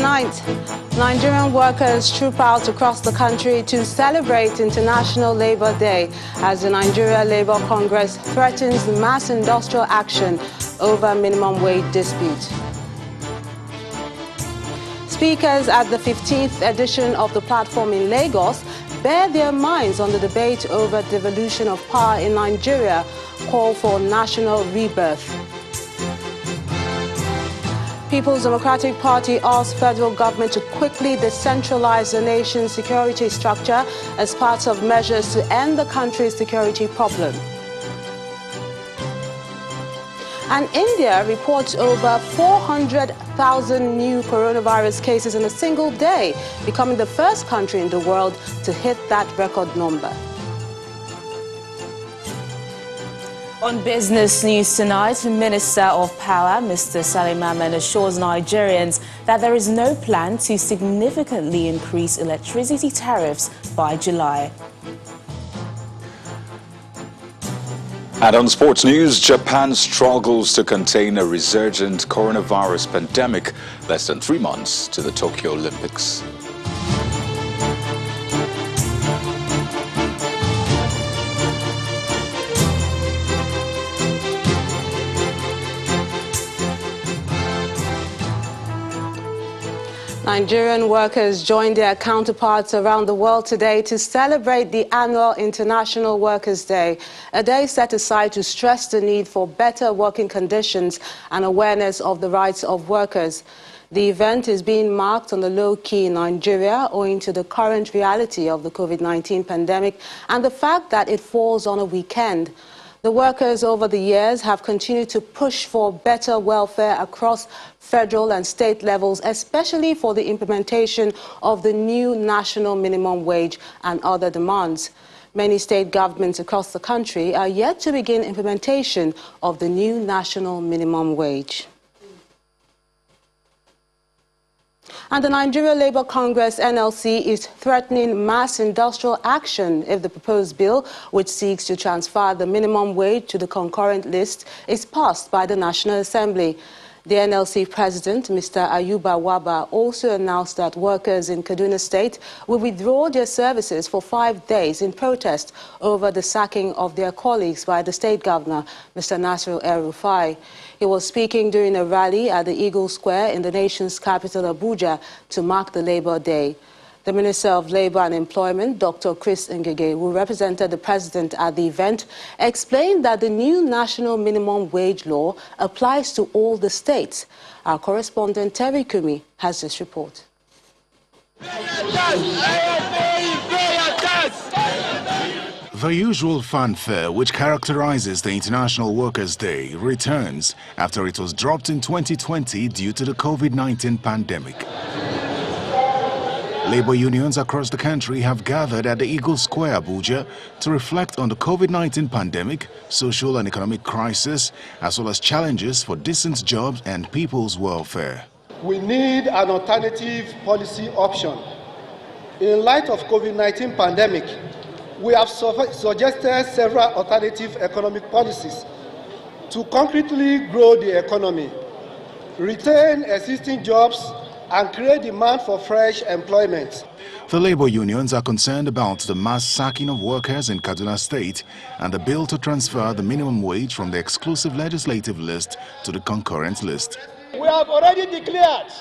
Tonight, Nigerian workers troop out across the country to celebrate International Labour Day as the Nigeria Labour Congress threatens mass industrial action over minimum wage dispute. Speakers at the 15th edition of the platform in Lagos bear their minds on the debate over devolution of power in Nigeria, call for national rebirth. People's Democratic Party asks federal government to quickly decentralize the nation's security structure as part of measures to end the country's security problem. And India reports over 400,000 new coronavirus cases in a single day, becoming the first country in the world to hit that record number. On business news tonight, Minister of Power, Mr. Salim Ahmed, assures Nigerians that there is no plan to significantly increase electricity tariffs by July. And on sports news, Japan struggles to contain a resurgent coronavirus pandemic less than 3 months to the Tokyo Olympics. Nigerian workers joined their counterparts around the world today to celebrate the annual International Workers' Day, a day set aside to stress the need for better working conditions and awareness of the rights of workers. The event is being marked on the low key in Nigeria owing to the current reality of the COVID-19 pandemic and the fact that it falls on a weekend. The workers over the years have continued to push for better welfare across federal and state levels, especially for the implementation of the new national minimum wage and other demands. Many state governments across the country are yet to begin implementation of the new national minimum wage. And the Nigeria Labour Congress (NLC) is threatening mass industrial action if the proposed bill, which seeks to transfer the minimum wage to the concurrent list, is passed by the National Assembly. The NLC president, Mr. Ayuba Waba, also announced that workers in Kaduna State will withdraw their services for 5 days in protest over the sacking of their colleagues by the state governor, Mr. Nasir El-Rufai. He was speaking during a rally at the Eagle Square in the nation's capital, Abuja, to mark the Labour Day. The Minister of Labour and Employment, Dr. Chris Ngige, who represented the president at the event, explained that the new national minimum wage law applies to all the states. Our correspondent, Terry Kumi, has this report. The usual fanfare which characterizes the International Workers' Day returns after it was dropped in 2020 due to the COVID-19 pandemic. Labour unions across the country have gathered at the Eagle Square, Abuja, to reflect on the COVID-19 pandemic, social and economic crisis, as well as challenges for decent jobs and people's welfare. We need an alternative policy option. In light of COVID-19 pandemic, we have suggested several alternative economic policies to concretely grow the economy, retain existing jobs, and create demand for fresh employment. The labour unions are concerned about the mass sacking of workers in Kaduna State and the bill to transfer the minimum wage from the exclusive legislative list to the concurrent list. We have already declared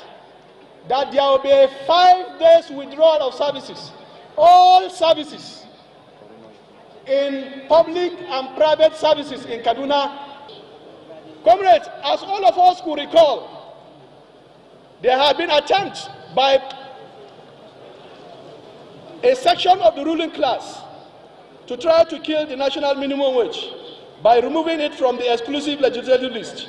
that there will be a 5 days withdrawal of services, all services in public and private services in Kaduna. Comrades, as all of us could recall, there have been attempts by a section of the ruling class to try to kill the national minimum wage by removing it from the exclusive legislative list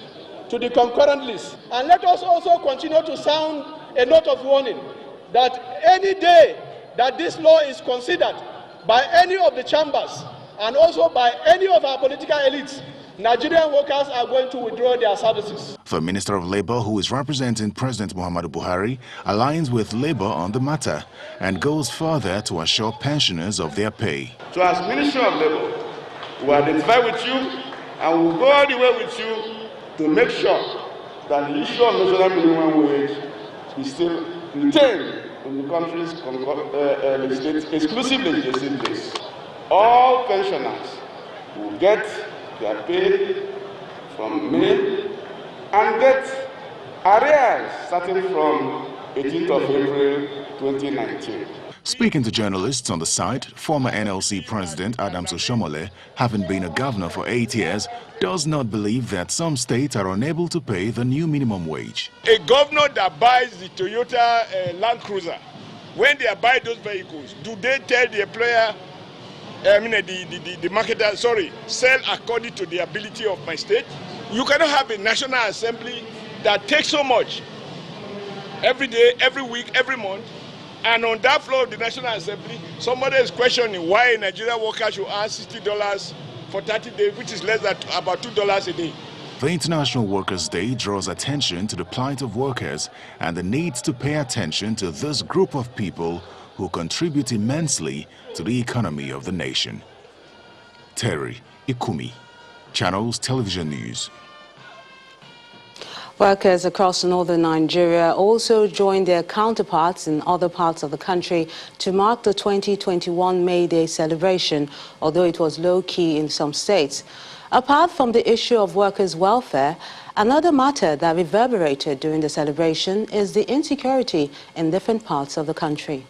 to the concurrent list. And let us also continue to sound a note of warning that any day that this law is considered by any of the chambers and also by any of our political elites, Nigerian workers are going to withdraw their services. The Minister of Labour, who is representing President Muhammadu Buhari, aligns with Labour on the matter and goes further to assure pensioners of their pay. So as Minister of Labour, we identify with you and we will go all the way with you to make sure that the issue of national minimum wage is still retained in the country's exclusive legislative list. All pensioners will get their pay from May and get arrears starting from 18th of April 2019. Speaking to journalists on the site, former NLC President Adams Oshomole, having been a governor for 8 years, does not believe that some states are unable to pay the new minimum wage. A governor that buys the Toyota Land Cruiser, when they buy those vehicles, do they tell the employer, the marketer, sell according to the ability of my state? You cannot have a National Assembly that takes so much every day, every week, every month, and on that floor of the National Assembly, somebody is questioning why a Nigerian worker should earn $60 for 30 days, which is less than about $2 a day. The International Workers' Day draws attention to the plight of workers and the need to pay attention to this group of people who contribute immensely to the economy of the nation. Terry Ikumi, Channels Television News. Workers across northern Nigeria also joined their counterparts in other parts of the country to mark the 2021 May Day celebration, although it was low-key in some states. Apart from the issue of workers' welfare, another matter that reverberated during the celebration is the insecurity in different parts of the country.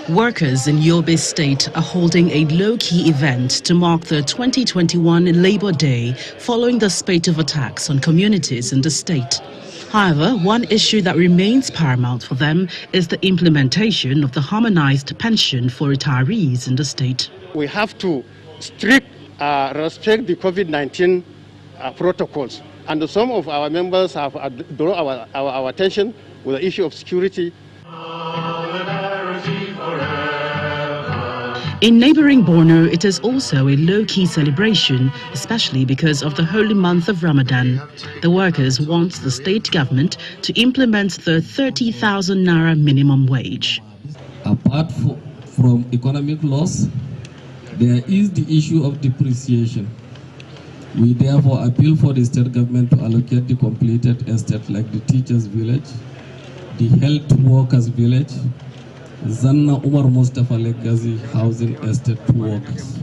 Workers in Yobe State are holding a low-key event to mark the 2021 Labour Day following the spate of attacks on communities in the state. However, one issue that remains paramount for them is the implementation of the harmonized pension for retirees in the state. We have to respect the COVID-19 protocols. And some of our members have drawn our attention with the issue of security. In neighboring Borno, it is also a low-key celebration, especially because of the holy month of Ramadan. The workers want the state government to implement the 30,000 naira minimum wage. Apart from economic loss, there is the issue of depreciation. We therefore appeal for the state government to allocate the completed estate like the teachers' village, the health workers' village, Zanna Umar Mustafa Legacy housing estate to workers.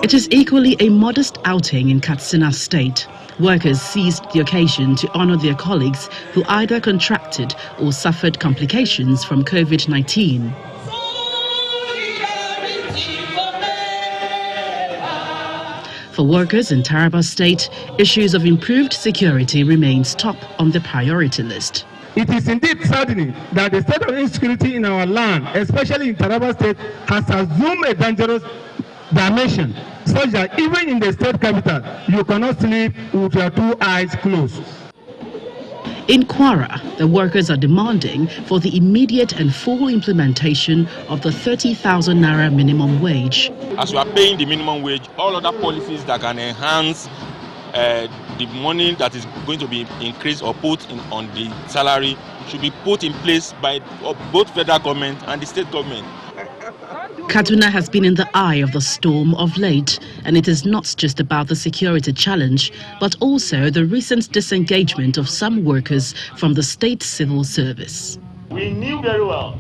It is equally a modest outing in Katsina State. Workers seized the occasion to honor their colleagues who either contracted or suffered complications from COVID-19. For workers in Taraba State, issues of improved security remains top on the priority list. It is indeed saddening that the state of insecurity in our land, especially in Taraba State, has assumed a dangerous dimension, such that even in the state capital, you cannot sleep with your two eyes closed. In Kwara, the workers are demanding for the immediate and full implementation of the 30,000 naira minimum wage. As we are paying the minimum wage, all other policies that can enhance the money that is going to be increased or put on the salary should be put in place by both federal government and the state government. Kaduna has been in the eye of the storm of late, and it is not just about the security challenge, but also the recent disengagement of some workers from the state civil service. We knew very well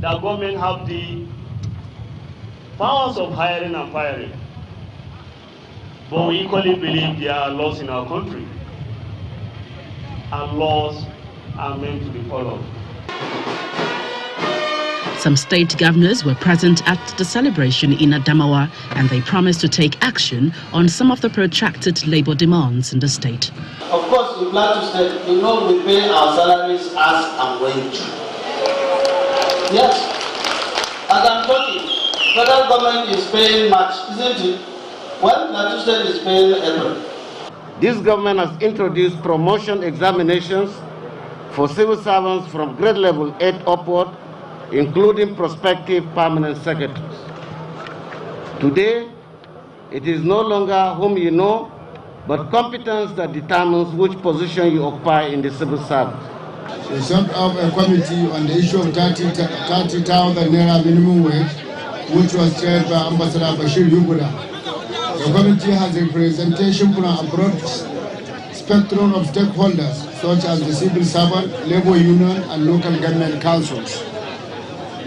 that government have the powers of hiring and firing, but we equally believe there are laws in our country, and laws are meant to be followed. Some state governors were present at the celebration in Adamawa, and they promised to take action on some of the protracted labor demands in the state. Of course, in Plateau State, we know we pay our salaries as and when due. Yes, as I'm talking, federal government is paying March, isn't it? Well, Plateau State is paying April. This government has introduced promotion examinations for civil servants from grade level 8 upward, including prospective permanent secretaries. Today, it is no longer whom you know, but competence that determines which position you occupy in the civil service. We set up a committee on the issue of 30,000 naira minimum wage which was chaired by Ambassador Bashir Yuguda. The committee has a representation from a broad spectrum of stakeholders, such as the civil servant, labor union, and local government councils.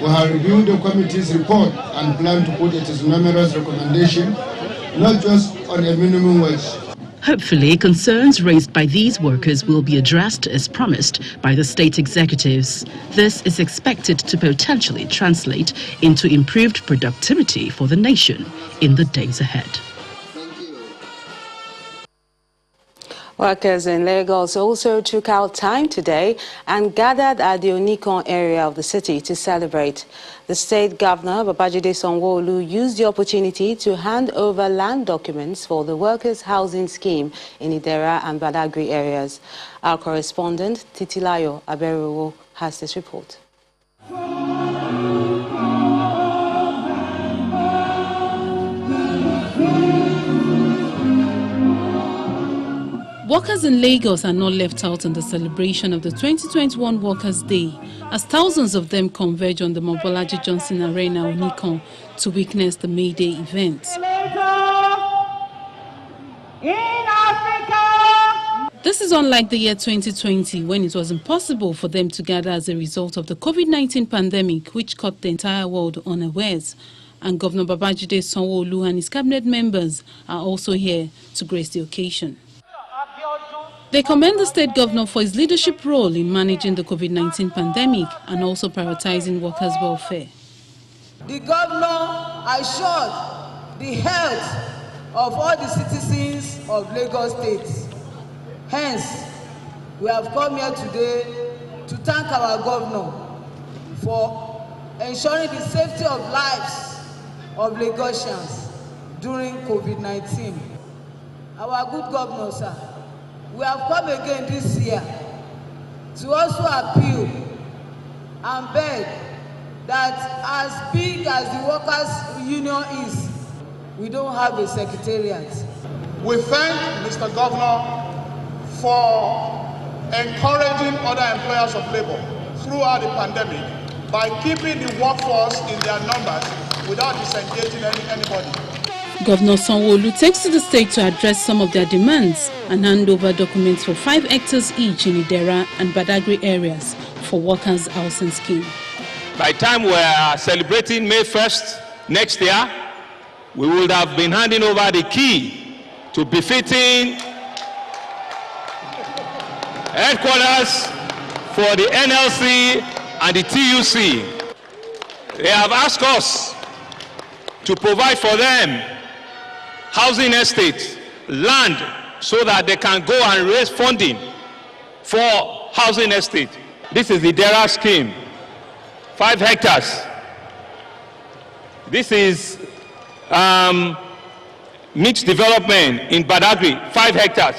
We have reviewed the committee's report and plan to put its numerous recommendations, not just on a minimum wage. Hopefully, concerns raised by these workers will be addressed as promised by the state executives. This is expected to potentially translate into improved productivity for the nation in the days ahead. Workers in Lagos also took out time today and gathered at the Onikon area of the city to celebrate. The state governor, Babajide Sanwo-Olu, used the opportunity to hand over land documents for the workers' housing scheme in Idera and Badagry areas. Our correspondent, Titilayo Aberowo, has this report. Workers in Lagos are not left out in the celebration of the 2021 Workers' Day, as thousands of them converge on the Mobolaji Johnson Arena, Onikon, to witness the May Day event. This is unlike the year 2020, when it was impossible for them to gather as a result of the COVID-19 pandemic, which caught the entire world unawares. And Governor Babajide Sanwo-Olu and his cabinet members are also here to grace the occasion. They commend the state governor for his leadership role in managing the COVID-19 pandemic and also prioritizing workers' welfare. The governor assured the health of all the citizens of Lagos State. Hence, we have come here today to thank our governor for ensuring the safety of lives of Lagosians during COVID-19. Our good governor, sir, we have come again this year to also appeal and beg that as big as the workers' union is, we don't have a secretariat. We thank Mr. Governor for encouraging other employers of labor throughout the pandemic by keeping the workforce in their numbers without disengaging anybody. Governor Sanwo-Olu takes to the state to address some of their demands and hand over documents for 5 hectares each in Idera and Badagry areas for workers' housing scheme. By the time we are celebrating May 1st next year, we would have been handing over the key to befitting headquarters for the NLC and the TUC. They have asked us to provide for them housing estate, land, so that they can go and raise funding for housing estate. This is the DERA scheme, 5 hectares. This is mixed development in Badagry, 5 hectares.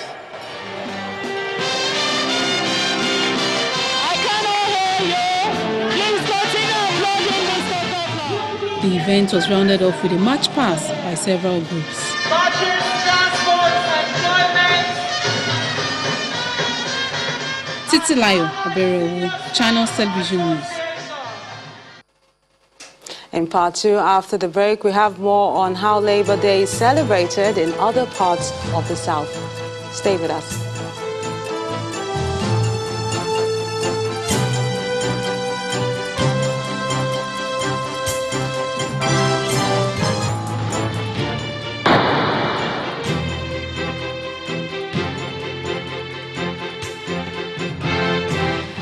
The event was rounded off with a march past by several groups. Titilayo Aberowo, Channels Television News. In part 2, after the break, we have more on how Labor Day is celebrated in other parts of the South. Stay with us.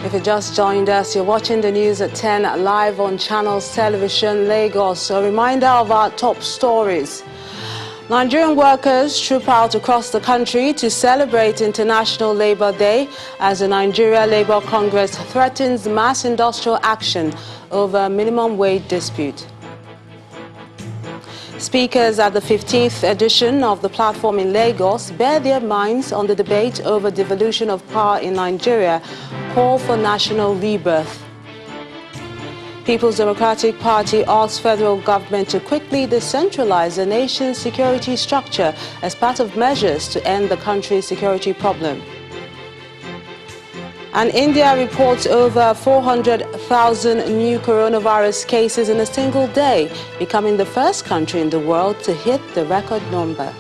If you just joined us, you're watching the news at 10 live on Channels Television Lagos. A reminder of our top stories. Nigerian workers troop out across the country to celebrate International Labour Day as the Nigeria Labour Congress threatens mass industrial action over minimum wage dispute. Speakers at the 15th edition of the platform in Lagos bear their minds on the debate over devolution of power in Nigeria, call for national rebirth. People's Democratic Party asks federal government to quickly decentralize the nation's security structure as part of measures to end the country's security problem. And India reports over 400,000 new coronavirus cases in a single day, becoming the first country in the world to hit the record number.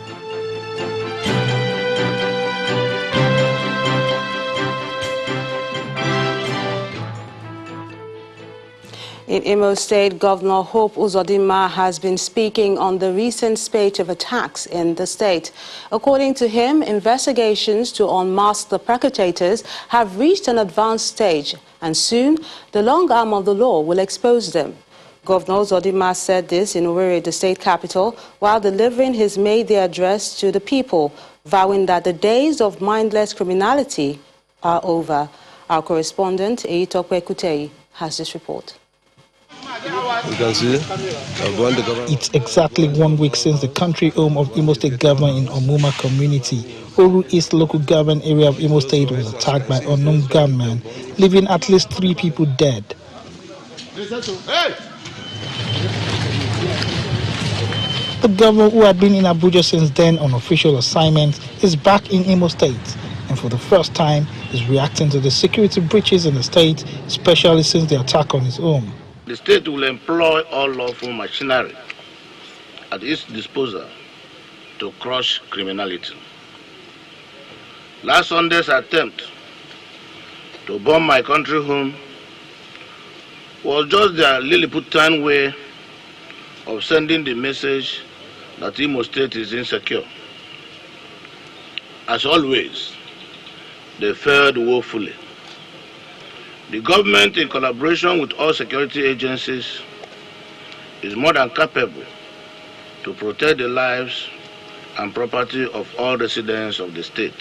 In Imo State, Governor Hope Uzodinma has been speaking on the recent spate of attacks in the state. According to him, investigations to unmask the perpetrators have reached an advanced stage, and soon the long arm of the law will expose them. Governor Uzodinma said this in Owerri, the state capital, while delivering his May Day address to the people, vowing that the days of mindless criminality are over. Our correspondent, Eyitope Kuteyi, has this report. You can see, it's exactly 1 week since the country home of Imo State government in Omuma community, Oru East local government area of Imo State, was attacked by unknown gunmen, leaving at least 3 people dead. The governor, who had been in Abuja since then on official assignment, is back in Imo State, and for the first time is reacting to the security breaches in the state, especially since the attack on his home. The state will employ all lawful machinery at its disposal to crush criminality. Last Sunday's attempt to bomb my country home was just their Lilliputian way of sending the message that Imo State is insecure. As always, they failed woefully. The government, in collaboration with all security agencies, is more than capable to protect the lives and property of all residents of the state.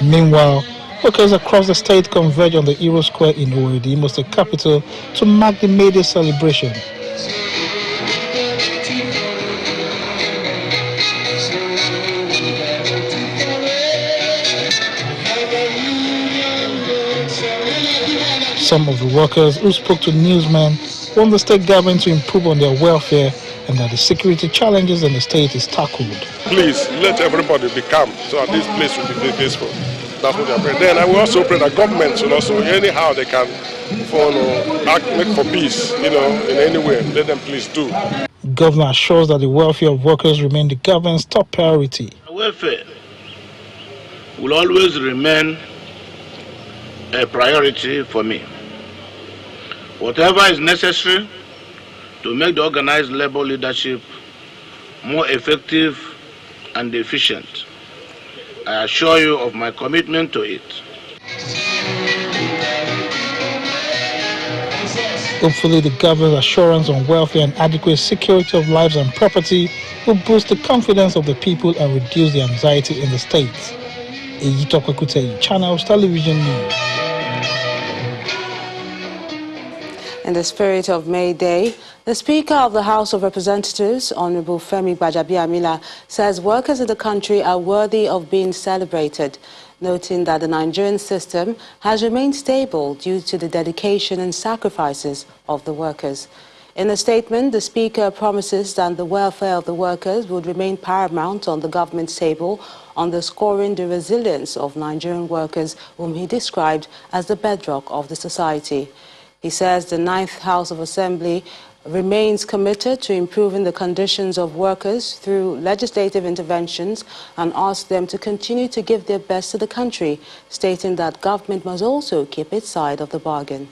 Meanwhile, workers across the state converge on the Hero Square in Owerri, the Imo State capital, to mark the May Day celebration. Some of the workers who spoke to newsmen want the state government to improve on their welfare and that the security challenges in the state is tackled. Please let everybody be calm so that this place will be peaceful. That's what I'm praying. Then I will also pray that government should also, anyhow they can make for peace, in any way. Let them please do. Governor assures that the welfare of workers remain the government's top priority. Welfare will always remain a priority for me. Whatever is necessary to make the organized labor leadership more effective and efficient, I assure you of my commitment to it. Hopefully, the government's assurance on welfare and adequate security of lives and property will boost the confidence of the people and reduce the anxiety in the state. Eyitope Kuteyi, Channels Television News. In the spirit of May Day, the Speaker of the House of Representatives, Honorable Femi Gbajabiamila, says workers in the country are worthy of being celebrated, noting that the Nigerian system has remained stable due to the dedication and sacrifices of the workers. In a statement, the Speaker promises that the welfare of the workers would remain paramount on the government's table, underscoring the resilience of Nigerian workers, whom he described as the bedrock of the society. He says the 9th House of Assembly remains committed to improving the conditions of workers through legislative interventions and asks them to continue to give their best to the country, stating that government must also keep its side of the bargain.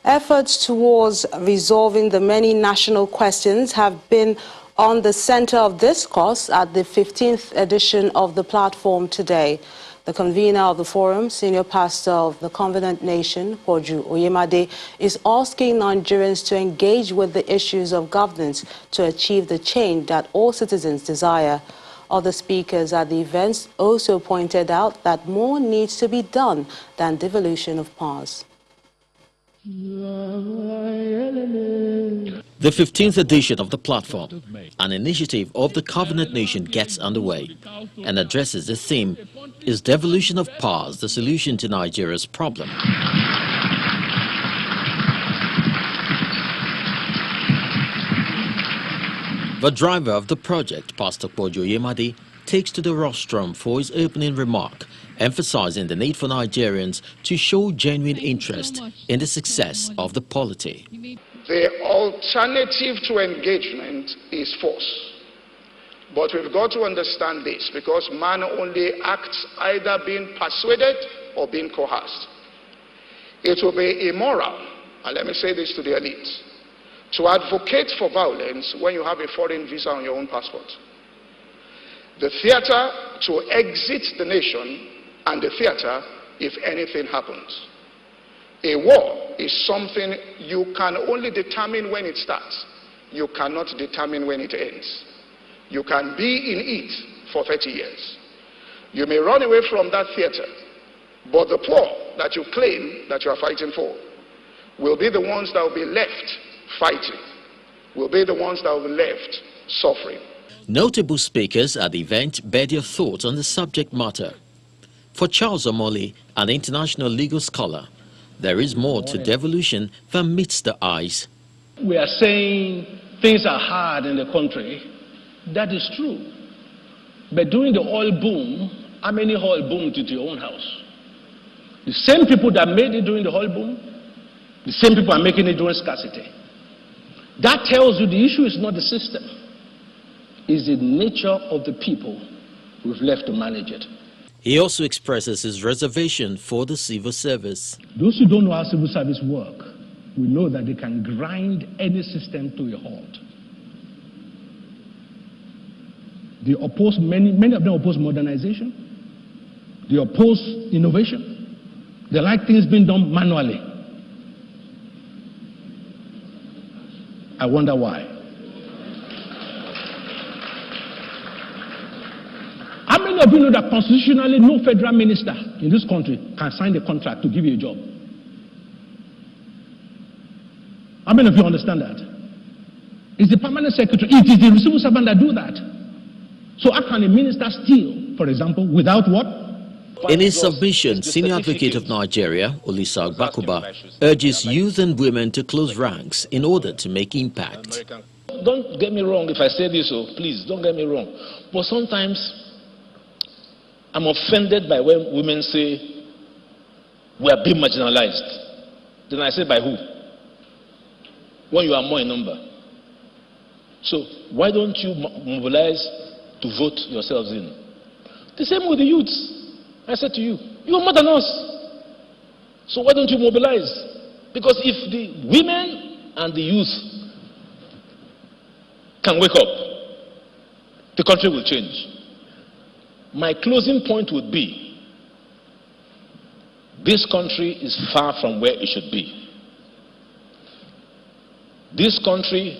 Efforts towards resolving the many national questions have been on the center of discourse at the 15th edition of the platform today. The convener of the forum, senior pastor of the Covenant Nation, Poju Oyemade, is asking Nigerians to engage with the issues of governance to achieve the change that all citizens desire. Other speakers at the events also pointed out that more needs to be done than devolution of powers. The 15th edition of the platform, an initiative of the Covenant Nation, gets underway and addresses the theme, "Is devolution of powers the solution to Nigeria's problem?" The driver of the project, Pastor Pojo Yemadi, takes to the rostrum for his opening remark, emphasizing the need for Nigerians to show genuine interest in the success of the polity. The alternative to engagement is force. But we've got to understand this, because man only acts either being persuaded or being coerced. It will be immoral, and let me say this to the elite, to advocate for violence when you have a foreign visa on your own passport. The theater to exit the nation, and the theater if anything happens. A war is something you can only determine when it starts. You cannot determine when it ends. You can be in it for 30 years. You may run away from that theater, but the poor that you claim that you are fighting for will be the ones that will be left fighting, will be the ones that will be left suffering. Notable speakers at the event bared their thoughts on the subject matter. For Charles Omoli, an international legal scholar, there is more to devolution than meets the eyes. We are saying things are hard in the country. That is true. But during the oil boom, how many oil boomed into your own house? The same people that made it during the oil boom, the same people are making it during scarcity. That tells you the issue is not the system. It's the nature of the people who've left to manage it. He also expresses his reservation for the civil service. Those who don't know how civil service work, we know that they can grind any system to a halt. They oppose, many of them oppose modernization. They oppose innovation. They like things being done manually. I wonder why. How many of you know that constitutionally no federal minister in this country can sign a contract to give you a job? How many of you understand that? It's the permanent secretary, it is the civil servant that do that. So how can a minister steal, for example, without what? In his submission, Senior Advocate of Nigeria, Olisa Agbakuba, urges youth and women to close ranks in order to make impact. Don't get me wrong if I say this, so please don't get me wrong. But sometimes I'm offended by when women say we are being marginalized. Then I say by who? When you are more in number. So why don't you mobilize to vote yourselves in? The same with the youths. I said to you, you are more than us. So why don't you mobilize? Because if the women and the youth can wake up, the country will change. My closing point would be, this country is far from where it should be. This country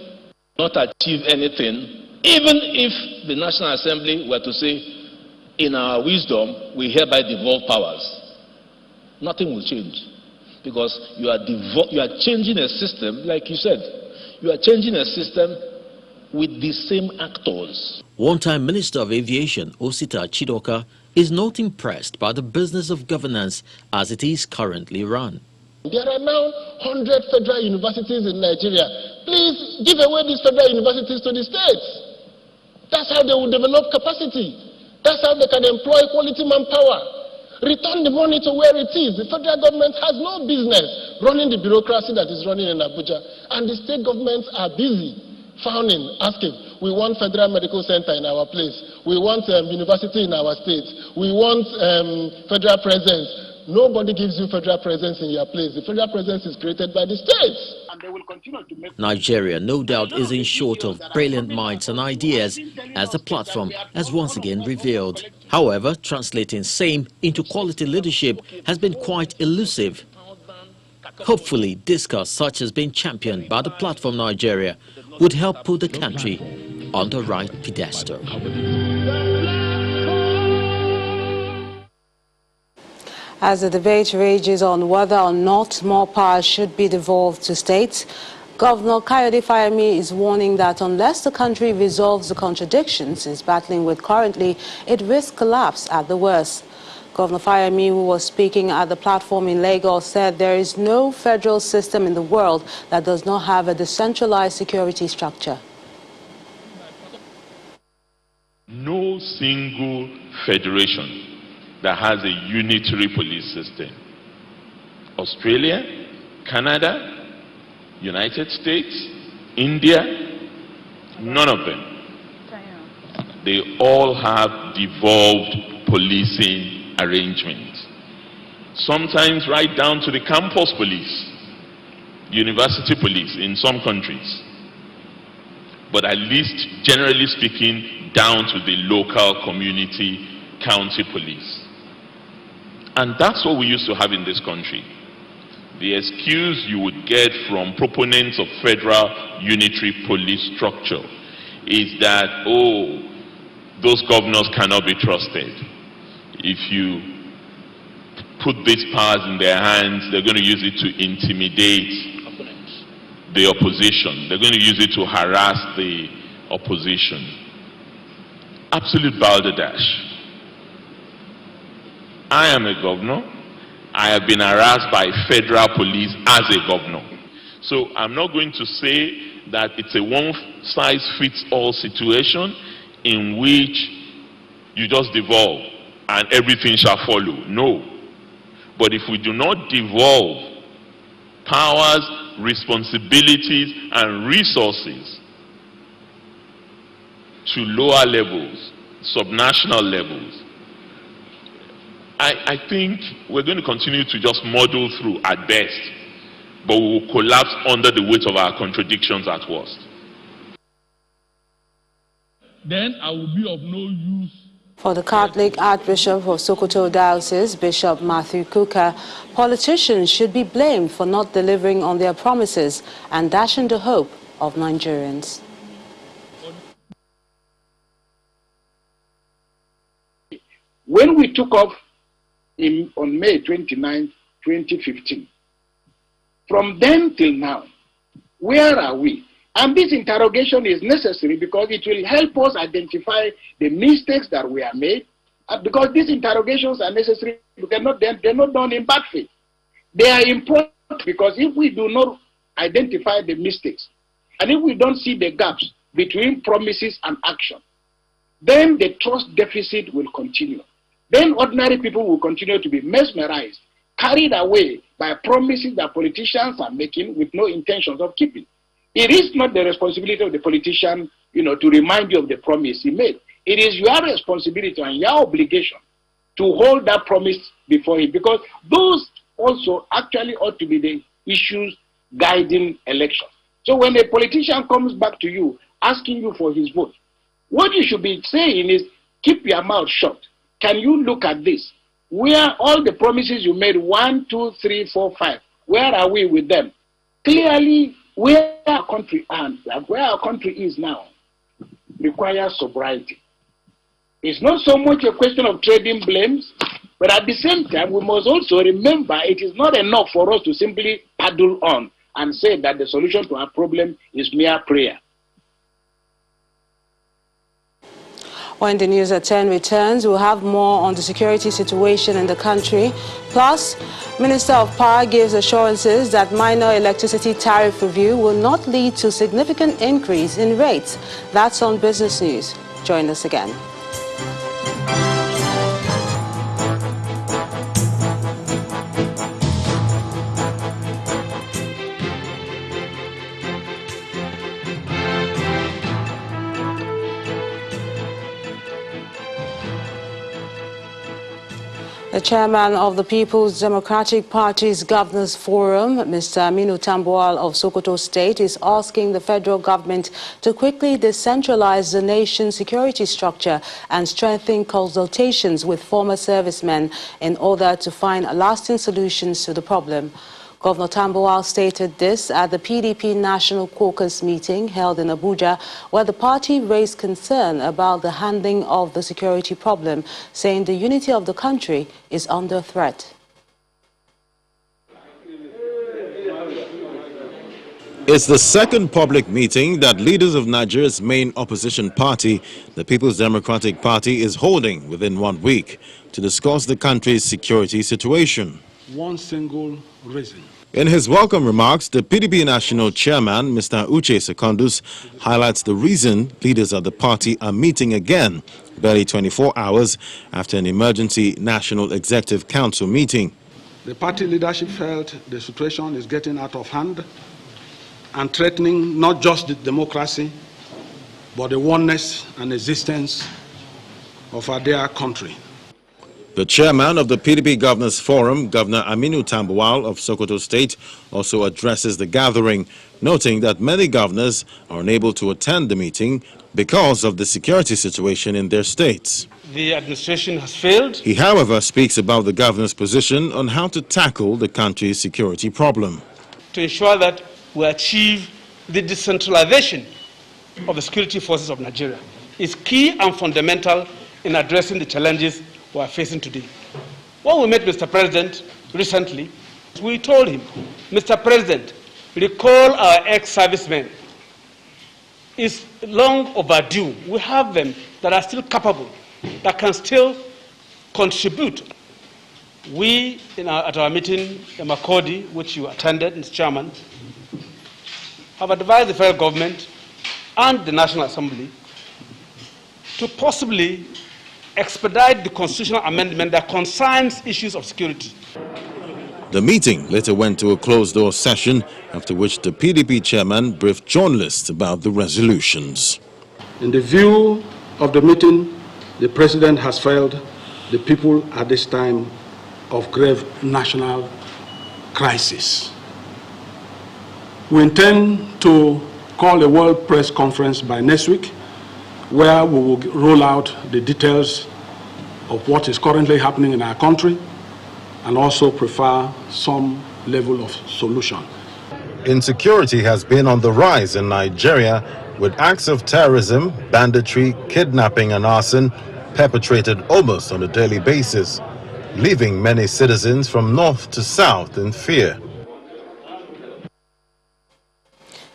will not achieve anything, even if the National Assembly were to say, in our wisdom, we hereby devolve powers. Nothing will change. Because you are changing a system, like you said, you are changing a system with the same actors. One-time Minister of Aviation, Osita Chidoka, is not impressed by the business of governance as it is currently run. There are now 100 federal universities in Nigeria. Please give away these federal universities to the states. That's how they will develop capacity. That's how they can employ quality manpower. Return the money to where it is. The federal government has no business running the bureaucracy that is running in Abuja. And the state governments are busy frowning, asking, we want federal medical center in our place. We want university in our state. We want federal presence. Nobody gives you federal presence in your place. The federal presence is created by the states. And they will continue to make Nigeria, no doubt, isn't short of brilliant minds and ideas, as the platform has once again revealed. However, translating same into quality leadership has been quite elusive. Hopefully, discourse such as being championed by the platform Nigeria would help put the country on the right pedestal. As the debate rages on whether or not more powers should be devolved to states, Governor Kayode Fayemi is warning that unless the country resolves the contradictions it's battling with currently, it risks collapse at the worst. Governor Fayemi, who was speaking at the platform in Lagos, said there is no federal system in the world that does not have a decentralized security structure. no single federation that has a unitary police system. Australia, Canada, United States, India, none of them. They all have devolved policing arrangements. Sometimes right down to the campus police, university police in some countries. But at least, generally speaking, down to the local community county police. And that's what we used to have in this country. The excuse you would get from proponents of federal unitary police structure is that, oh, those governors cannot be trusted. If you put these powers in their hands, they're going to use it to intimidate the opposition. They're going to use it to harass the opposition. Absolute balderdash. I am a governor. I have been harassed by federal police as a governor. So I'm not going to say that it's a one-size-fits-all situation in which you just devolve and everything shall follow. No. But if we do not devolve powers, responsibilities, and resources to lower levels, subnational levels, I think we're going to continue to just muddle through at best, but we will collapse under the weight of our contradictions at worst. Then I will be of no use. For the Catholic Archbishop of Sokoto Diocese, Bishop Matthew Kuka, politicians should be blamed for not delivering on their promises and dashing the hope of Nigerians. When we took off on May 29, 2015, from then till now, where are we? And this interrogation is necessary because it will help us identify the mistakes that we have made. Because these interrogations are necessary, they're not done in bad faith. They are important because if we do not identify the mistakes, and if we don't see the gaps between promises and action, then the trust deficit will continue. Then ordinary people will continue to be mesmerized, carried away by promises that politicians are making with no intentions of keeping. It is not the responsibility of the politician, to remind you of the promise he made. It is your responsibility and your obligation to hold that promise before him, because those also actually ought to be the issues guiding elections. So when a politician comes back to you asking you for his vote, what you should be saying is, keep your mouth shut. Can you look at this? Where all the promises you made, 1, 2, 3, 4, 5, where are we with them? Clearly, where our country is now requires sobriety. It's not so much a question of trading blames, but at the same time, we must also remember it is not enough for us to simply paddle on and say that the solution to our problem is mere prayer. When the news at 10 returns, we'll have more on the security situation in the country. Plus, Minister of Power gives assurances that minor electricity tariff review will not lead to significant increase in rates. That's on Business News. Join us again. The chairman of the People's Democratic Party's Governors Forum, Mr. Aminu Tambuwal of Sokoto State, is asking the federal government to quickly decentralize the nation's security structure and strengthen consultations with former servicemen in order to find lasting solutions to the problem. Governor Tambuwal stated this at the PDP National Caucus meeting held in Abuja, where the party raised concern about the handling of the security problem, saying the unity of the country is under threat. It's the second public meeting that leaders of Nigeria's main opposition party, the People's Democratic Party, is holding within 1 week to discuss the country's security situation. One single reason. In his welcome remarks, the PDP National Chairman, Mr. Uche Secondus, highlights the reason leaders of the party are meeting again barely 24 hours after an emergency National Executive Council meeting. The party leadership felt the situation is getting out of hand and threatening not just the democracy, but the oneness and existence of our dear country. The chairman of the PDP Governors Forum, Governor Aminu Tambuwal of Sokoto State, also addresses the gathering, noting that many governors are unable to attend the meeting because of the security situation in their states. The administration has failed. He, however, speaks about the governor's position on how to tackle the country's security problem. To ensure that we achieve the decentralization of the security forces of Nigeria is key and fundamental in addressing the challenges we are facing today. When we met Mr. President recently, we told him, Mr. President, recall our ex-servicemen. It's long overdue. We have them that are still capable, that can still contribute. We, at our meeting in Makodi, which you attended, Mr. Chairman, have advised the federal government and the National Assembly to possibly expedite the constitutional amendment that concerns issues of security. The meeting later went to a closed-door session, after which the PDP chairman briefed journalists about the resolutions. In the view of the meeting, the president has failed the people at this time of grave national crisis. We intend to call a world press conference by next week, where we will roll out the details of what is currently happening in our country and also prefer some level of solution. Insecurity has been on the rise in Nigeria, with acts of terrorism, banditry, kidnapping and arson perpetrated almost on a daily basis, leaving many citizens from north to south in fear.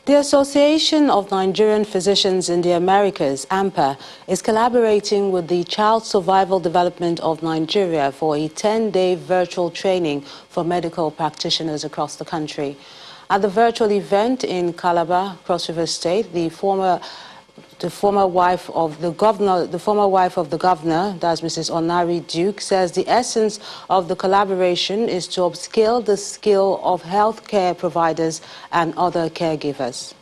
The Association of Nigerian Physicians in the Americas, AMPA, is collaborating with the Child Survival Development of Nigeria for a 10-day virtual training for medical practitioners across the country. At the virtual event in Calabar, Cross River State, the former wife of the governor, that's Mrs. Onari Duke, says the essence of the collaboration is to upskill the skill of healthcare providers and other caregivers.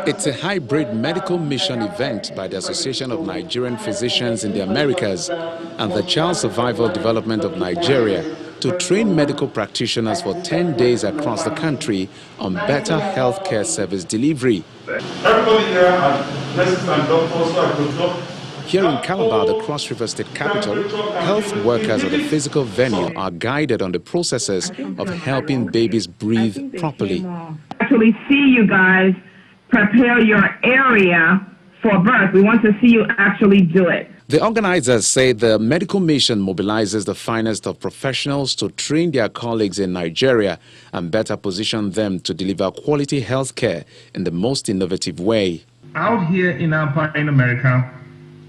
It's a hybrid medical mission event by the Association of Nigerian Physicians in the Americas and the Child Survival Development of Nigeria to train medical practitioners for 10 days across the country on better healthcare service delivery. Everybody here are nurses and doctors, so I could talk. Here in Calabar, the Cross River State capital, health workers at the physical venue are guided on the processes of helping babies breathe properly. Actually see you guys prepare your area for birth. We want to see you actually do it. The organizers say the medical mission mobilizes the finest of professionals to train their colleagues in Nigeria and better position them to deliver quality health care in the most innovative way. Out here in AMPA in America,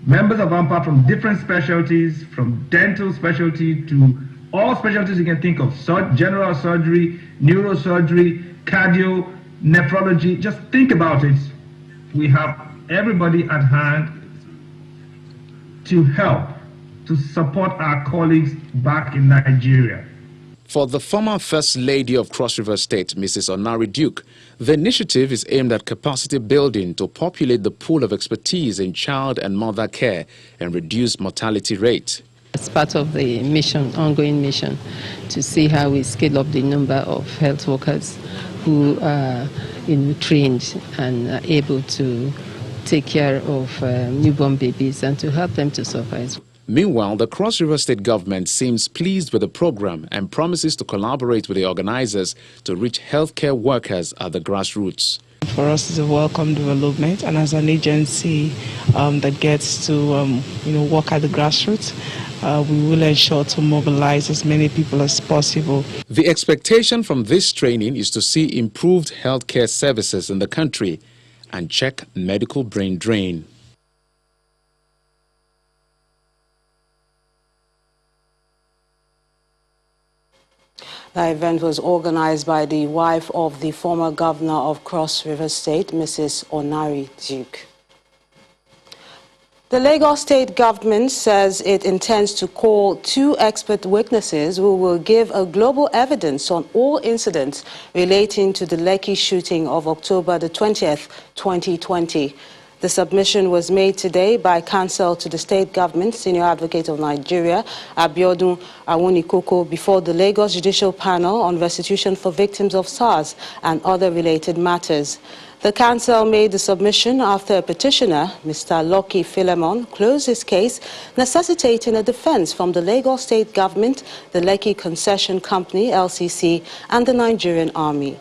members of AMPA from different specialties, from dental specialty to all specialties you can think of, general surgery, neurosurgery, cardio, nephrology, just think about it. We have everybody at hand to help, to support our colleagues back in Nigeria. For the former First Lady of Cross River State, Mrs. Onari Duke, the initiative is aimed at capacity building to populate the pool of expertise in child and mother care and reduce mortality rate. It's part of the mission, ongoing mission, to see how we scale up the number of health workers who are trained and are able to take care of newborn babies and to help them to survive. Meanwhile, the Cross River State government seems pleased with the program and promises to collaborate with the organizers to reach healthcare workers at the grassroots. For us, it's a welcome development, and as an agency that gets to work at the grassroots, we will ensure to mobilize as many people as possible. The expectation from this training is to see improved healthcare services in the country and check medical brain drain. The event was organized by the wife of the former governor of Cross River State, Mrs. Onari Duke. The Lagos State government says it intends to call 2 expert witnesses who will give a global evidence on all incidents relating to the Lekki shooting of October the 20th, 2020. The submission was made today by counsel to the state government, Senior Advocate of Nigeria, Abiodun Awunikoko, before the Lagos Judicial Panel on Restitution for Victims of SARS and other related matters. The counsel made the submission after a petitioner, Mr. Lekki Philemon, closed his case, necessitating a defense from the Lagos State government, the Lekki Concession Company, LCC, and the Nigerian Army.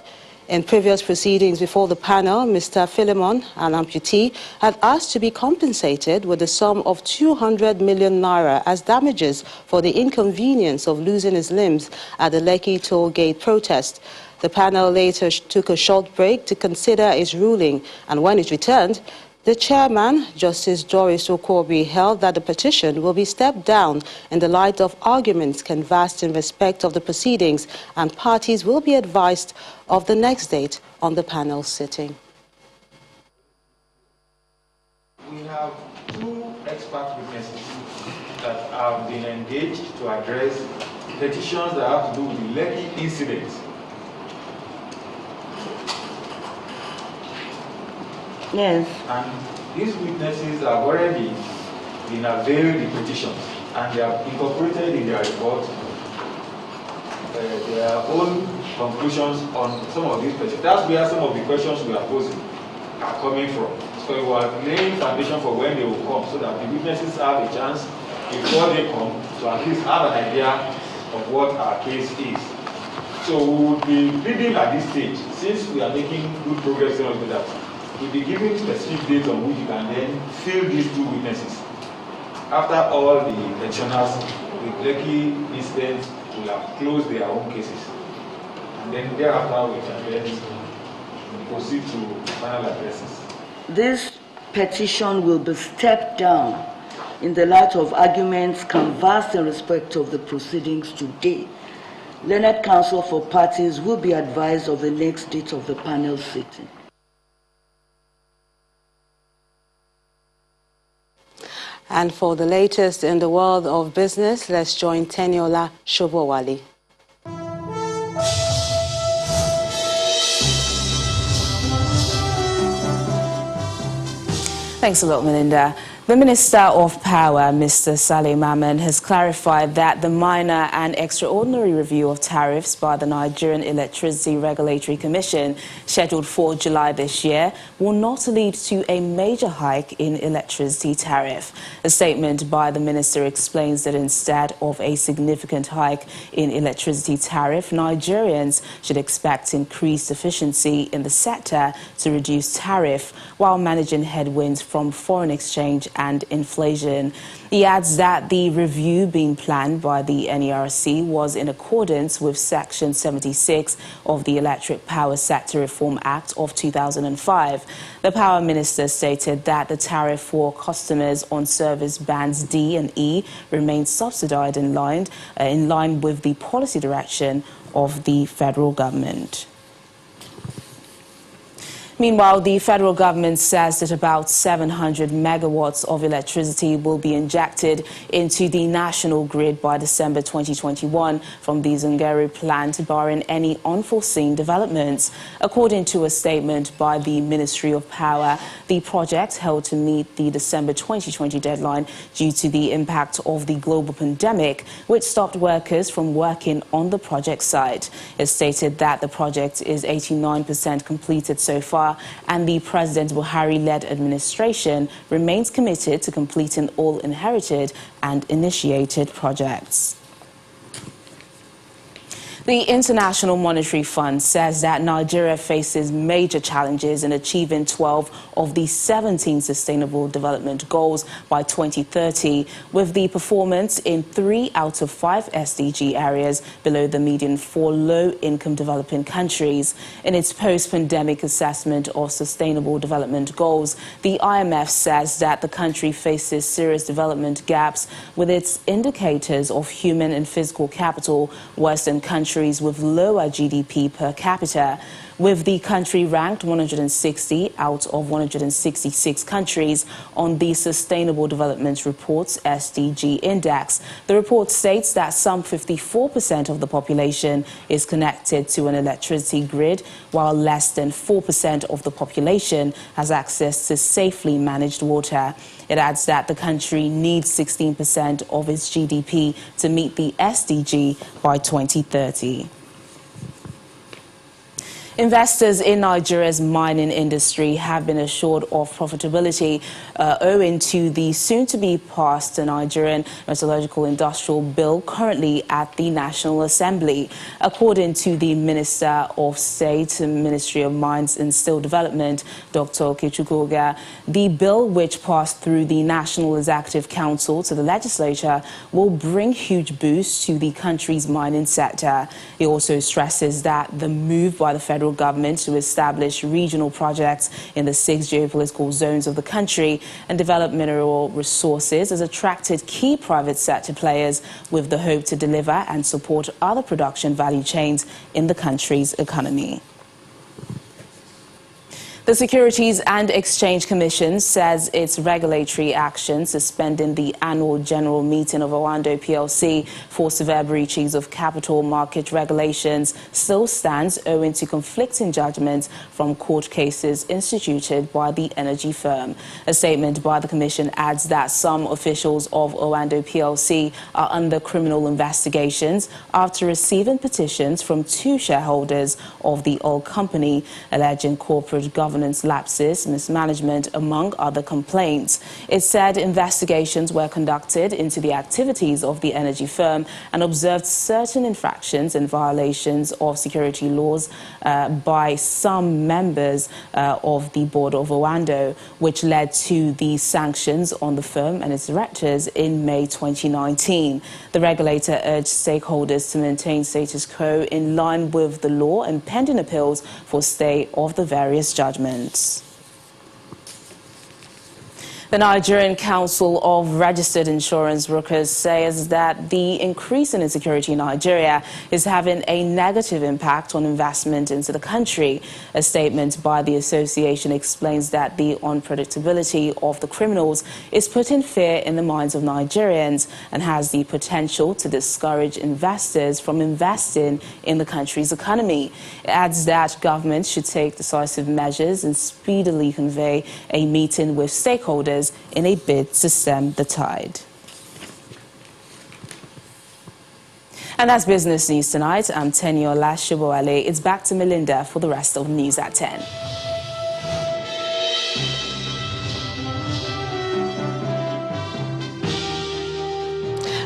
In previous proceedings before the panel, Mr. Philemon, an amputee, had asked to be compensated with a sum of 200 million naira as damages for the inconvenience of losing his limbs at the Lekki toll gate protest. The panel later took a short break to consider its ruling, and when it returned, the chairman, Justice Doris Okorbi, held that the petition will be stepped down in the light of arguments canvassed in respect of the proceedings, and parties will be advised of the next date on the panel sitting. We have 2 expert witnesses that have been engaged to address petitions that have to do with the Lekki incident. Yes. And these witnesses have already been availed the petitions, and they have incorporated in their report their own conclusions on some of these questions. That's where some of the questions we are posing are coming from. So we are laying foundation for when they will come, so that the witnesses have a chance before they come to at least have an idea of what our case is. So we will be leading at this stage, since we are making good progress on that. We'll be giving specific dates on which you can then fill these 2 witnesses. After all the petitioners with Lekki incidents will have closed their own cases. And then thereafter we can then proceed to final addresses. This petition will be stepped down in the light of arguments canvassed in respect of the proceedings today. Learned counsel for parties will be advised of the next date of the panel sitting. And for the latest in the world of business, let's join Teniola Shobowali. Thanks a lot, Melinda. The Minister of Power, Mr. Saleh Maman, has clarified that the minor and extraordinary review of tariffs by the Nigerian Electricity Regulatory Commission, scheduled for July this year, will not lead to a major hike in electricity tariff. A statement by the minister explains that instead of a significant hike in electricity tariff, Nigerians should expect increased efficiency in the sector to reduce tariff while managing headwinds from foreign exchange and inflation. He adds that the review being planned by the NERC was in accordance with Section 76 of the Electric Power Sector Reform Act of 2005. The Power Minister stated that the tariff for customers on service bands D and E remains subsidized in line with the policy direction of the federal government. Meanwhile, the federal government says that about 700 megawatts of electricity will be injected into the national grid by December 2021 from the Zungeru plant, barring any unforeseen developments. According to a statement by the Ministry of Power, the project held to meet the December 2020 deadline due to the impact of the global pandemic, which stopped workers from working on the project site. It stated that the project is 89% completed so far, and the President Buhari-led administration remains committed to completing all inherited and initiated projects. The International Monetary Fund says that Nigeria faces major challenges in achieving 12 of the 17 Sustainable Development Goals by 2030, with the performance in 3 out of 5 SDG areas below the median for low-income developing countries. In its post-pandemic assessment of Sustainable Development Goals, the IMF says that the country faces serious development gaps, with its indicators of human and physical capital worse than countries countries with lower GDP per capita, with the country ranked 160 out of 166 countries on the Sustainable Development Report's SDG Index. The report states that some 54% of the population is connected to an electricity grid, while less than 4% of the population has access to safely managed water. It adds that the country needs 16% of its GDP to meet the SDG by 2030. Investors in Nigeria's mining industry have been assured of profitability owing to the soon-to-be-passed Nigerian Metallurgical Industrial Bill currently at the National Assembly. According to the Minister of State, Ministry of Mines and Steel Development, Dr. Okechukwu, the bill, which passed through the National Executive Council to the legislature, will bring huge boosts to the country's mining sector. He also stresses that the move by the federal government to establish regional projects in the 6 geopolitical zones of the country and develop mineral resources has attracted key private sector players with the hope to deliver and support other production value chains in the country's economy. The Securities and Exchange Commission says its regulatory action suspending the annual general meeting of Owando PLC for severe breaches of capital market regulations still stands owing to conflicting judgments from court cases instituted by the energy firm. A statement by the Commission adds that some officials of Owando PLC are under criminal investigations after receiving petitions from 2 shareholders of the oil company alleging corporate governance lapses, mismanagement, among other complaints. It said investigations were conducted into the activities of the energy firm and observed certain infractions and violations of security laws by some members of the board of Owando, which led to the sanctions on the firm and its directors in May 2019. The regulator urged stakeholders to maintain status quo in line with the law and pending appeals for stay of the various judgments. The Nigerian Council of Registered Insurance Brokers says that the increase in insecurity in Nigeria is having a negative impact on investment into the country. A statement by the association explains that the unpredictability of the criminals is putting fear in the minds of Nigerians and has the potential to discourage investors from investing in the country's economy. It adds that government should take decisive measures and speedily convey a meeting with stakeholders in a bid to stem the tide. And that's business news tonight. I'm Teniola Shibowale. It's back to Melinda for the rest of News at 10.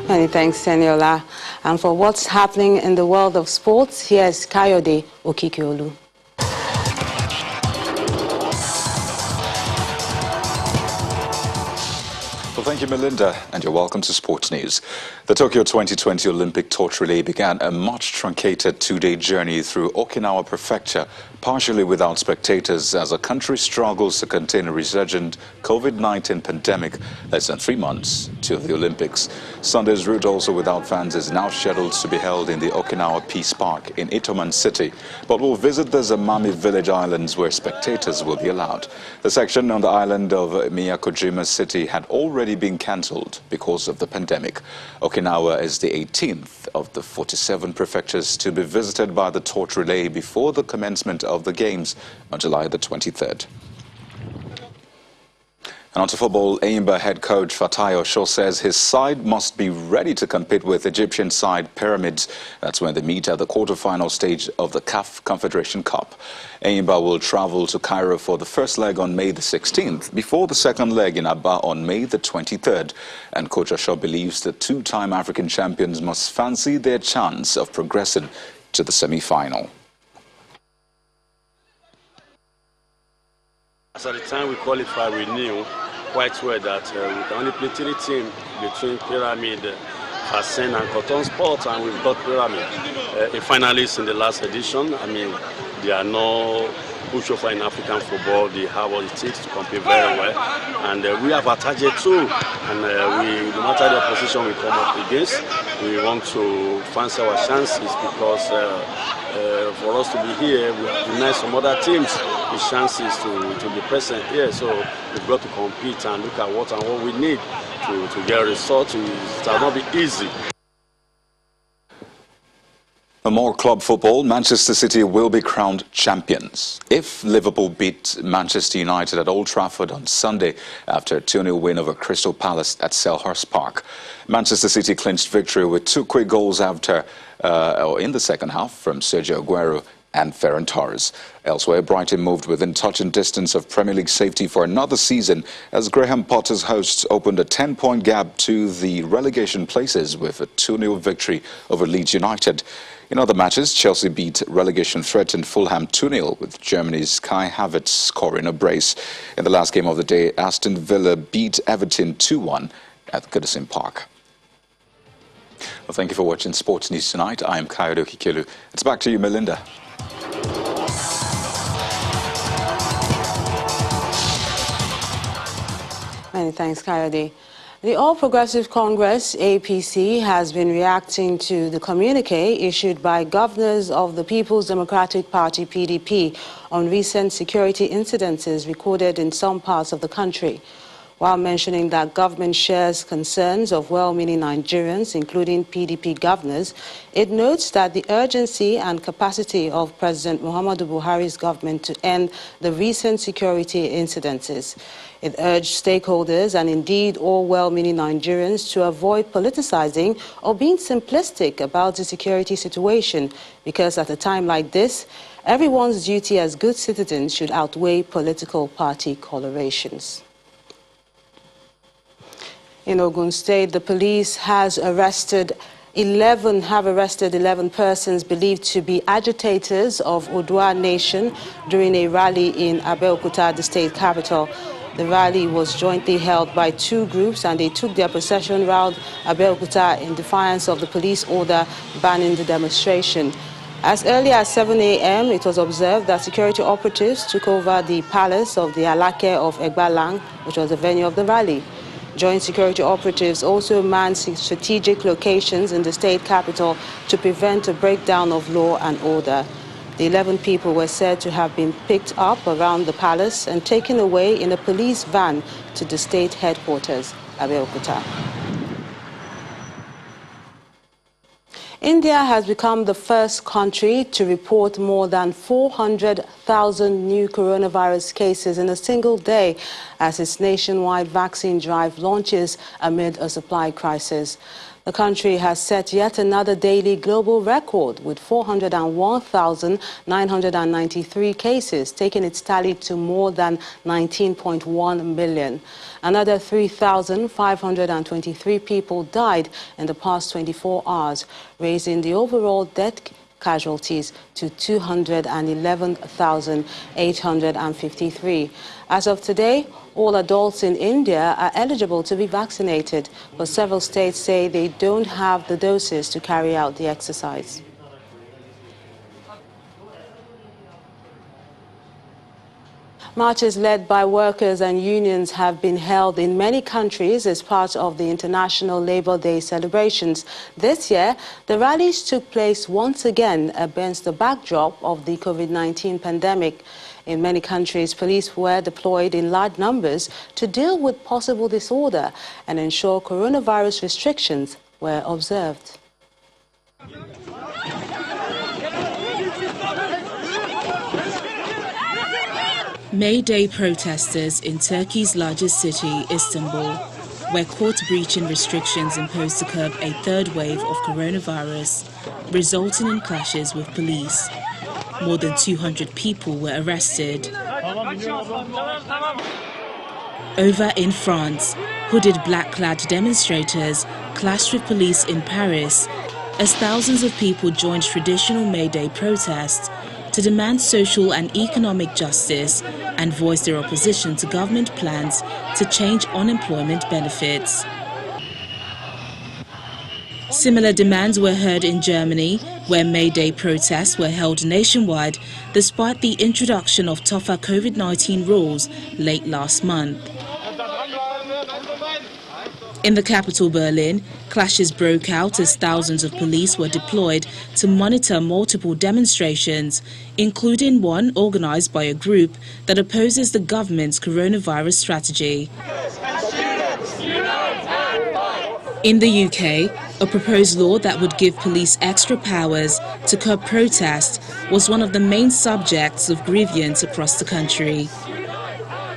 Many thanks, Teniola. And for what's happening in the world of sports, here's Kayode Okikiolu. Thank you, Melinda, and you're welcome to Sports News. The Tokyo 2020 Olympic torch relay began a much truncated 2-day journey through Okinawa Prefecture, partially without spectators, as the country struggles to contain a resurgent COVID-19 pandemic less than 3 months to the Olympics. Sunday's route, also without fans, is now scheduled to be held in the Okinawa Peace Park in Itoman City, but will visit the Zamami Village Islands where spectators will be allowed. The section on the island of Miyakojima City had already been cancelled because of the pandemic. Okinawa is the 18th of the 47 prefectures to be visited by the torch relay before the commencement of the Games on July the 23rd. And on to football, Enyimba head coach Fatai Osho says his side must be ready to compete with Egyptian side Pyramids. That's when they meet at the quarter-final stage of the CAF Confederation Cup. Enyimba will travel to Cairo for the first leg on May the 16th, before the second leg in Aba on May the 23rd. And Coach Osho believes the 2-time African champions must fancy their chance of progressing to the semi-final. As at the time we qualified, we knew quite well that we can only play 3 teams between Pyramid, Hassan and Cotton Sport, and we've got Pyramid, a finalist in the last edition. I mean, They are no pushover in African football. They have what it takes to compete very well. And we have a target too. And no matter the opposition we come up against, we want to fancy our chances because for us to be here, we have denied some other teams the chances to be present here. So we've got to compete and look at what we need to get a result. It will not be easy. For more club football, Manchester City will be crowned champions if Liverpool beat Manchester United at Old Trafford on Sunday after a 2-0 win over Crystal Palace at Selhurst Park. Manchester City clinched victory with 2 quick goals in the second half from Sergio Aguero and Ferran Torres. Elsewhere, Brighton moved within touching distance of Premier League safety for another season as Graham Potter's hosts opened a 10-point gap to the relegation places with a 2-0 victory over Leeds United. In other matches, Chelsea beat relegation-threatened Fulham 2-0 with Germany's Kai Havertz scoring a brace. In the last game of the day, Aston Villa beat Everton 2-1 at Goodison Park. Well, thank you for watching Sports News Tonight. I am Kayode Okikelu. It's back to you, Melinda. Many thanks, Kayode. The All Progressive Congress, APC, has been reacting to the communique issued by governors of the People's Democratic Party, PDP, on recent security incidences recorded in some parts of the country. While mentioning that government shares concerns of well-meaning Nigerians, including PDP governors, it notes that the urgency and capacity of President Muhammadu Buhari's government to end the recent security incidences. It urged stakeholders and indeed all well-meaning Nigerians to avoid politicizing or being simplistic about the security situation, because at a time like this, everyone's duty as good citizens should outweigh political party colorations. In Ogun State, the police have arrested 11 persons believed to be agitators of Odua Nation during a rally in Abeokuta, the state capital. The rally was jointly held by 2 groups, and they took their procession round Abeokuta in defiance of the police order banning the demonstration. As early as 7 a.m., it was observed that security operatives took over the palace of the Alake of Egbalang, which was the venue of the rally. Joint security operatives also manned strategic locations in the state capital to prevent a breakdown of law and order. The 11 people were said to have been picked up around the palace and taken away in a police van to the state headquarters, Abeokuta. India has become the first country to report more than 400,000 new coronavirus cases in a single day as its nationwide vaccine drive launches amid a supply crisis. The country has set yet another daily global record with 401,993 cases, taking its tally to more than 19.1 million. Another 3,523 people died in the past 24 hours, raising the overall death casualties to 211,853. As of today, all adults in India are eligible to be vaccinated, but several states say they don't have the doses to carry out the exercise. Marches led by workers and unions have been held in many countries as part of the International Labour Day celebrations. This year, the rallies took place once again against the backdrop of the COVID-19 pandemic. In many countries, police were deployed in large numbers to deal with possible disorder and ensure coronavirus restrictions were observed. May Day protesters in Turkey's largest city, Istanbul, were caught breaching restrictions imposed to curb a third wave of coronavirus, resulting in clashes with police. More than 200 people were arrested. Over in France, hooded black-clad demonstrators clashed with police in Paris as thousands of people joined traditional May Day protests to demand social and economic justice and voice their opposition to government plans to change unemployment benefits. Similar demands were heard in Germany, where May Day protests were held nationwide despite the introduction of tougher COVID-19 rules late last month. In the capital, Berlin, clashes broke out as thousands of police were deployed to monitor multiple demonstrations, including one organized by a group that opposes the government's coronavirus strategy. In the UK, a proposed law that would give police extra powers to curb protest was one of the main subjects of grievance across the country.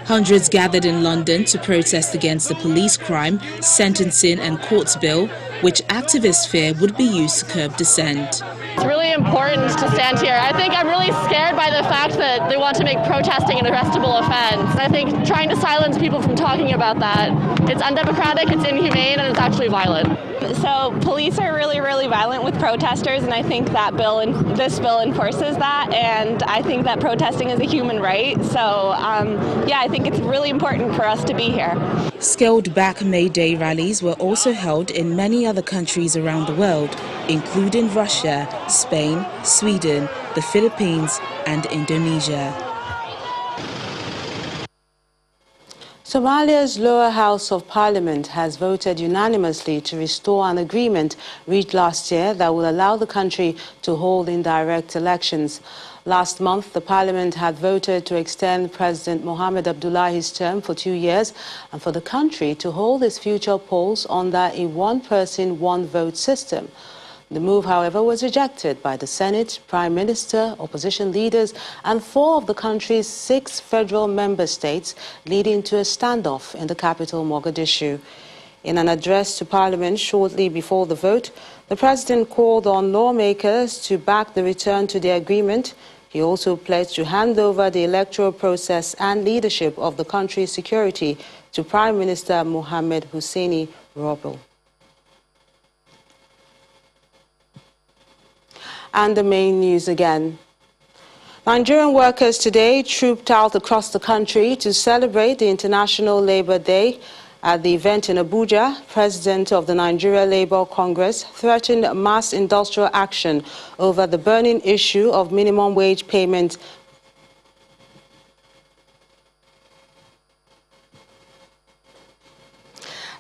Hundreds gathered in London to protest against the police crime, sentencing and courts bill, which activists fear would be used to curb dissent. It's really important to stand here. I think I'm really scared by the fact that they want to make protesting an arrestable offense. I think trying to silence people from talking about that, it's undemocratic, it's inhumane, and it's actually violent. So police are really violent with protesters, and I think that this bill enforces that, and I think that protesting is a human right. So yeah, I think it's really important for us to be here. Scaled-back May Day rallies were also held in many other countries around the world, including Russia, Spain, Sweden, the Philippines and Indonesia. Somalia's lower house of parliament has voted unanimously to restore an agreement reached last year that will allow the country to hold indirect elections. Last month, the parliament had voted to extend President Mohamed Abdullahi's term for 2 years and for the country to hold its future polls under a one-person, one-vote system. The move, however, was rejected by the Senate, Prime Minister, opposition leaders and 4 of the country's 6 federal member states, leading to a standoff in the capital, Mogadishu. In an address to Parliament shortly before the vote, the President called on lawmakers to back the return to the agreement. He also pledged to hand over the electoral process and leadership of the country's security to Prime Minister Mohamed Husseini Roble. And the main news again. Nigerian workers today trooped out across the country to celebrate the International Labour Day. At the event in Abuja, President of the Nigeria Labour Congress threatened mass industrial action over the burning issue of minimum wage payment.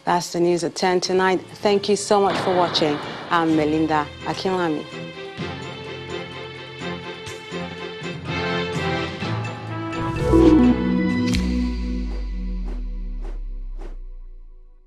That's the news at 10 tonight. Thank you so much for watching. I'm Melinda Akinlami.